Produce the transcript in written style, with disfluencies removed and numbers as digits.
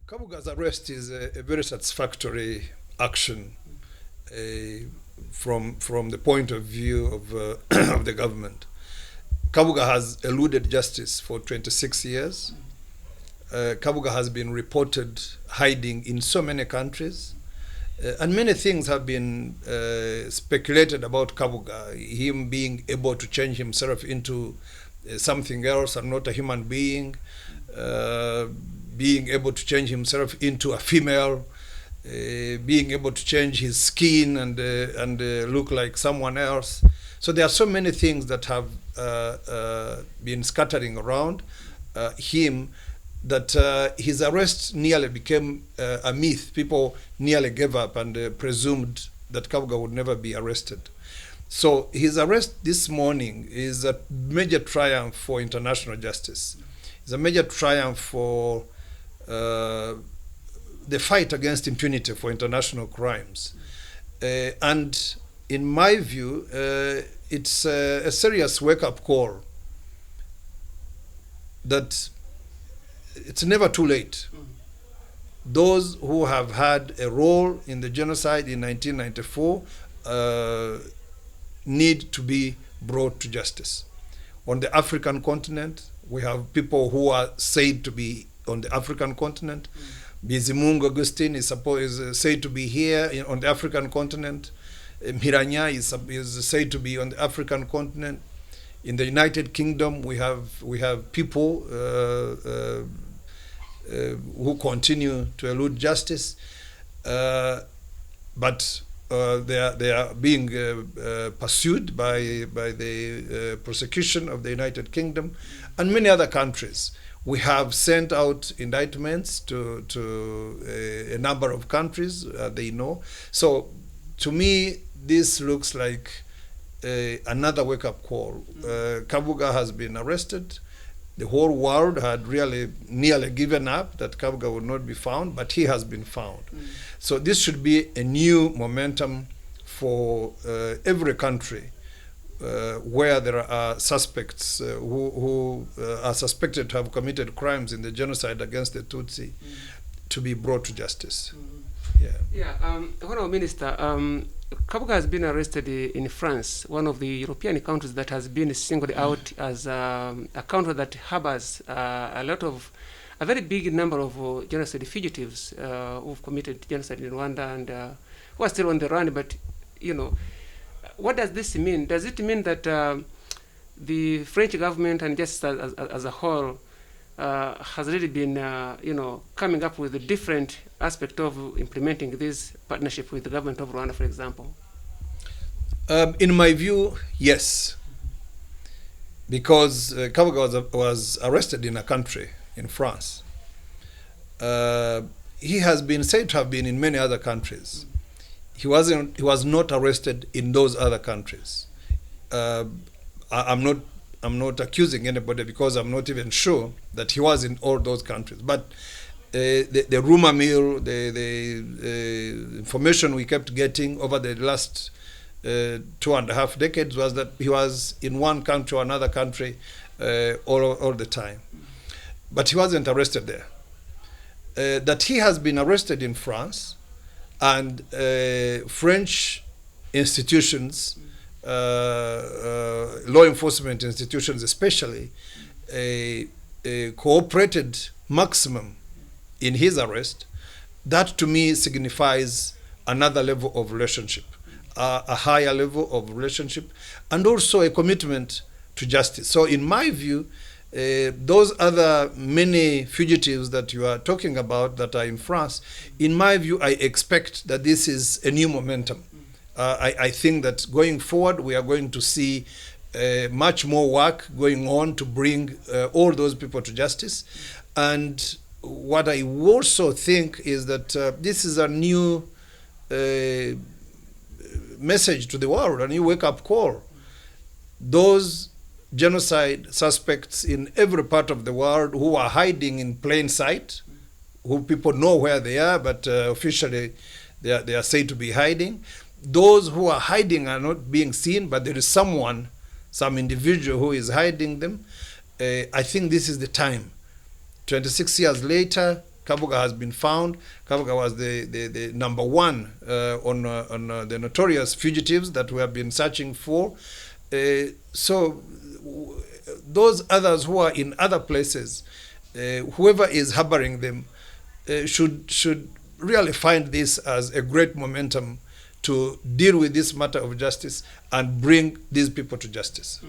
Kabuga's arrest is a very satisfactory action from the point of view of, of the government. Kabuga has eluded justice for 26 years. Kabuga has been reported hiding in so many countries. And many things have been speculated about Kabuga, him being able to change himself into something else and not a human being, being able to change himself into a female, being able to change his skin and look like someone else. So there are so many things that have been scattering around him that his arrest nearly became a myth. People nearly gave up and presumed that Kabuga would never be arrested. So his arrest this morning is a major triumph for international justice. It's a major triumph for the fight against impunity for international crimes. And in my view, it's a serious wake-up call that it's never too late. Those who have had a role in the genocide in 1994 need to be brought to justice. On the African continent, we have people who are said to be on the African continent. Bizimungu Augustine is said to be here on the African continent. Mpiranya is said to be on the African continent. In the United Kingdom, we have people who continue to elude justice, but they are being pursued by the prosecution of the United Kingdom and many other countries. We have sent out indictments to a number of countries, they know. So to me, this looks like another wake-up call. Kabuga has been arrested. The whole world had really nearly given up that Kabuga would not be found, but he has been found. So this should be a new momentum for every country where there are suspects who are suspected to have committed crimes in the genocide against the Tutsi to be brought to justice. Honorable Minister, Kabuga has been arrested in France, one of the European countries that has been singled out as a country that harbors a very big number of genocide fugitives who've committed genocide in Rwanda and who are still on the run. But, you know, what does this mean? Does it mean that the French government and just as a whole has really been, coming up with a different aspect of implementing this partnership with the government of Rwanda, for example? In my view, yes. Because Kabuga was arrested in a country, in France. He has been said to have been in many other countries. He was not arrested in those other countries. I'm not accusing anybody because I'm not even sure that he was in all those countries. But the rumor mill, the information we kept getting over the last 2.5 decades was that he was in one country or another country all the time. But he wasn't arrested there. That he has been arrested in France, and French institutions, law enforcement institutions especially, cooperated maximum in his arrest. That to me signifies another level of relationship, a higher level of relationship, and also a commitment to justice. So in my view, those other many fugitives that you are talking about that are in France, in my view, I expect that this is a new momentum. I think that going forward, we are going to see much more work going on to bring all those people to justice. And what I also think is that this is a new message to the world, a new wake-up call. Those genocide suspects in every part of the world who are hiding in plain sight, who people know where they are, but officially they are said to be hiding. Those who are hiding are not being seen, but there is some individual who is hiding them. I think this is the time. 26 years later, Kabuga has been found. Kabuga was the number one on the notorious fugitives that we have been searching for. So those others who are in other places, whoever is harboring them, should really find this as a great momentum to deal with this matter of justice and bring these people to justice.